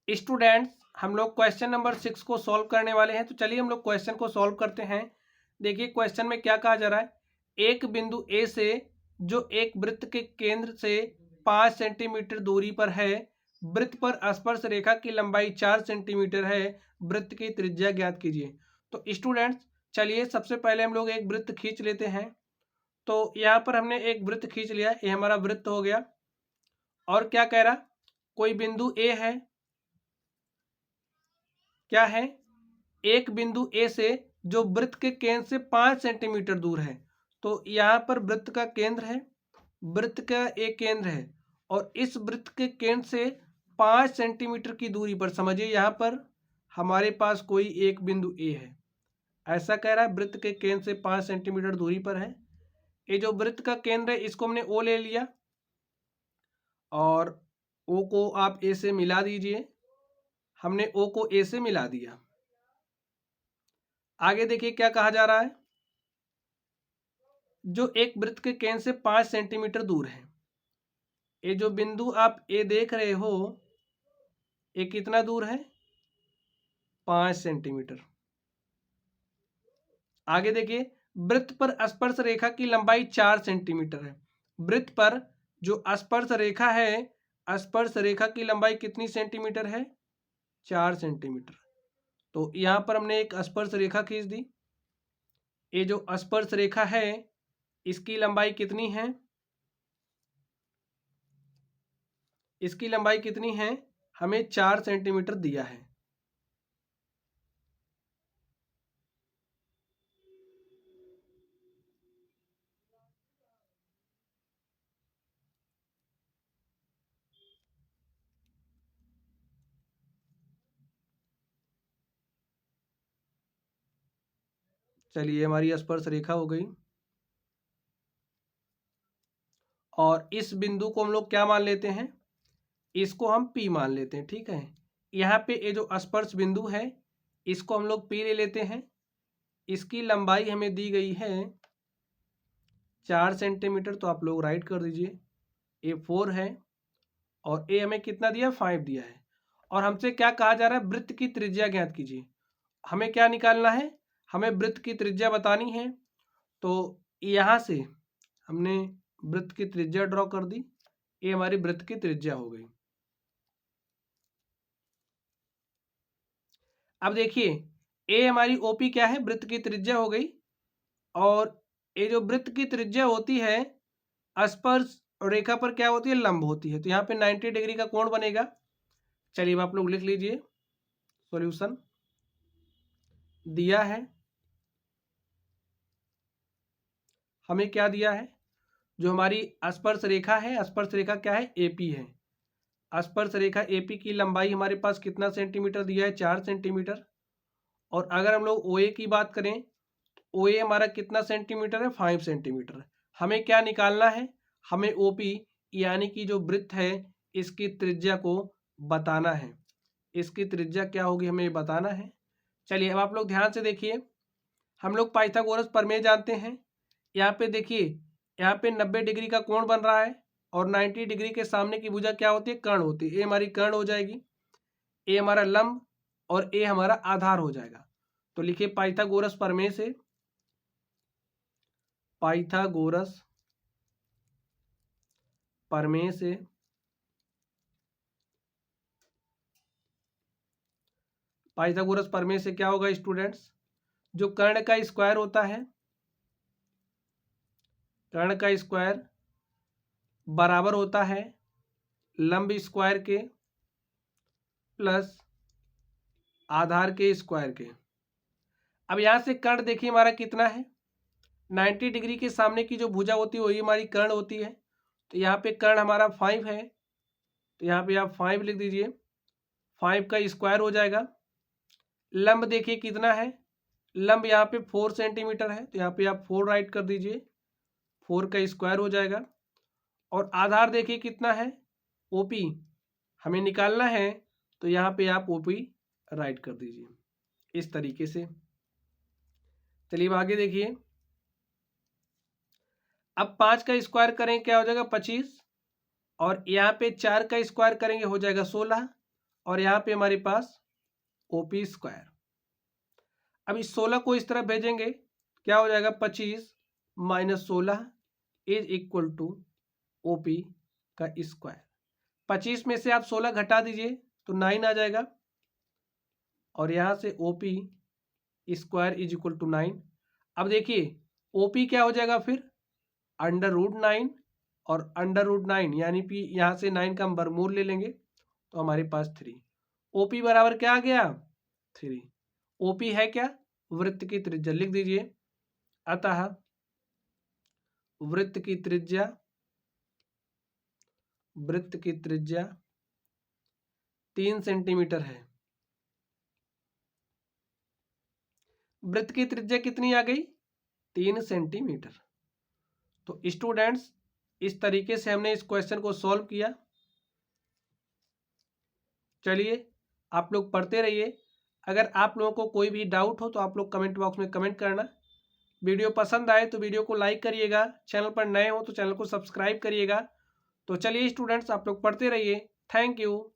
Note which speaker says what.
Speaker 1: Students, हम लोग question number 6 को सॉल्व करने वाले हैं। तो चलिए हम लोग क्वेश्चन को सॉल्व करते हैं। देखिए क्वेश्चन में क्या कहा जा रहा है। एक बिंदु ए से जो एक वृत्त के केंद्र से 5 सेंटीमीटर दूरी पर है, वृत्त पर स्पर्श रेखा की लंबाई 4 सेंटीमीटर है, वृत्त की त्रिज्या ज्ञात कीजिए। तो स्टूडेंट्स चलिए सबसे पहले हम लोग एक वृत्त खींच लेते हैं। तो यहाँ पर हमने एक वृत्त खींच लिया, ये हमारा वृत्त हो गया। और क्या कह रहा, कोई बिंदु ए है, क्या है, एक बिंदु ए से जो वृत्त के केंद्र से 5 सेंटीमीटर दूर है। तो यहाँ पर वृत्त का केंद्र है, वृत्त का एक केंद्र है, और इस वृत्त के केंद्र से 5 सेंटीमीटर की दूरी पर, समझिए यहाँ पर हमारे पास कोई एक बिंदु ए है। ऐसा कह रहा है वृत्त के केंद्र से 5 सेंटीमीटर दूरी पर है। ये जो वृत्त का केंद्र है इसको हमने ओ ले लिया, और ओ को आप ए से मिला दीजिए। हमने ओ को ए से मिला दिया। आगे देखिए क्या कहा जा रहा है। जो एक वृत्त के केंद्र से 5 सेंटीमीटर दूर है, ये जो बिंदु आप ए देख रहे हो, ये कितना दूर है, 5 सेंटीमीटर। आगे देखिए, वृत्त पर स्पर्श रेखा की लंबाई 4 सेंटीमीटर है। वृत्त पर जो स्पर्श रेखा है, स्पर्श रेखा की लंबाई कितनी सेंटीमीटर है, 4 सेंटीमीटर। तो यहाँ पर हमने एक स्पर्श रेखा खींच दी। ये जो स्पर्श रेखा है इसकी लंबाई कितनी है, इसकी लंबाई कितनी है, हमें 4 सेंटीमीटर दिया है। चलिए हमारी स्पर्श रेखा हो गई, और इस बिंदु को हम लोग क्या मान लेते हैं, इसको हम P मान लेते हैं। ठीक है, यहाँ पे ये जो स्पर्श बिंदु है इसको हम लोग P ले लेते हैं। इसकी लंबाई हमें दी गई है 4 सेंटीमीटर, तो आप लोग राइट कर दीजिए। ए 4 है और ए हमें कितना दिया, 5 दिया है। और हमसे क्या कहा जा रहा है, वृत्त की त्रिज्या ज्ञात कीजिए। हमें क्या निकालना है, हमें वृत्त की त्रिज्या बतानी है। तो यहाँ से हमने वृत्त की त्रिज्या ड्रॉ कर दी, ये हमारी वृत्त की त्रिज्या हो गई। अब देखिए ए हमारी ओपी क्या है, वृत्त की त्रिज्या हो गई। और ये जो वृत्त की त्रिज्या होती है स्पर्श रेखा पर क्या होती है, लंब होती है। तो यहाँ पे 90 डिग्री का कोण बनेगा। चलिए आप लोग लिख लीजिए, सॉल्यूशन दिया है, हमें क्या दिया है, जो हमारी स्पर्श रेखा है, स्पर्श रेखा क्या है, एपी है। स्पर्श रेखा एपी की लंबाई हमारे पास कितना सेंटीमीटर दिया है, 4 सेंटीमीटर। और अगर हम लोग ओए की बात करें, ओए हमारा कितना सेंटीमीटर है, 5 सेंटीमीटर। हमें क्या निकालना है, हमें ओपी यानी कि जो वृत्त है इसकी त्रिज्या को बताना है। इसकी त्रिज्या क्या होगी हमें बताना है। चलिए अब आप लोग ध्यान से देखिए, हम लोग पाइथागोरस प्रमेय जानते हैं। यहाँ पे देखिए, यहाँ पे 90 डिग्री का कोण बन रहा है, और 90 डिग्री के सामने की भुजा क्या होती है, कर्ण होती है। ए हमारी कर्ण हो जाएगी, ए हमारा लंब, और ए हमारा आधार हो जाएगा। तो लिखिए पाइथागोरस प्रमेय से, पाइथागोरस प्रमेय से पाइथागोरस प्रमेय से क्या होगा स्टूडेंट्स, जो कर्ण का स्क्वायर होता है, कर्ण का स्क्वायर बराबर होता है लंब स्क्वायर के प्लस आधार के स्क्वायर के। अब यहाँ से कर्ण देखिए हमारा कितना है, 90 डिग्री के सामने की जो भुजा होती है वही हमारी कर्ण होती है। तो यहाँ पे कर्ण हमारा 5 है, तो यहाँ पे आप 5 लिख दीजिए, 5 का स्क्वायर हो जाएगा। लंब देखिए कितना है, लंब यहाँ पे 4 सेंटीमीटर है, तो यहाँ पे आप 4 राइट कर दीजिए, 4 का स्क्वायर हो जाएगा। और आधार देखिए कितना है, ओपी हमें निकालना है, तो यहाँ पे आप ओपी राइट कर दीजिए इस तरीके से। चलिए आगे देखिए, अब 5 का स्क्वायर करें क्या हो जाएगा, 25, और यहाँ पे 4 का स्क्वायर करेंगे हो जाएगा 16, और यहाँ पे हमारे पास OP स्क्वायर। अब इस 16 को इस तरफ भेजेंगे, क्या हो जाएगा 25 minus 16 is equal to OP का स्क्वायर। 25 में से आप 16 घटा दीजिए तो 9 आ जाएगा और यहाँ से OP square is equal to 9। अब देखिए OP क्या हो जाएगा फिर √9 और √9 यानी कि यहाँ से 9 का हम वर्गमूल ले लेंगे तो हमारे पास 3। OP बराबर क्या आ गया 3। OP है क्या वृत्त की त्रिज्या, लिख दीजिए अतः वृत्त की त्रिज्या 3 सेंटीमीटर है। वृत्त की त्रिज्या कितनी आ गई 3 सेंटीमीटर। तो स्टूडेंट्स इस तरीके से हमने इस क्वेश्चन को सॉल्व किया। चलिए आप लोग पढ़ते रहिए। अगर आप लोगों को कोई भी डाउट हो तो आप लोग कमेंट बॉक्स में कमेंट करना। वीडियो पसंद आए तो वीडियो को लाइक करिएगा, चैनल पर नए हो तो चैनल को सब्सक्राइब करिएगा। तो चलिए स्टूडेंट्स आप लोग पढ़ते रहिए। Thank you.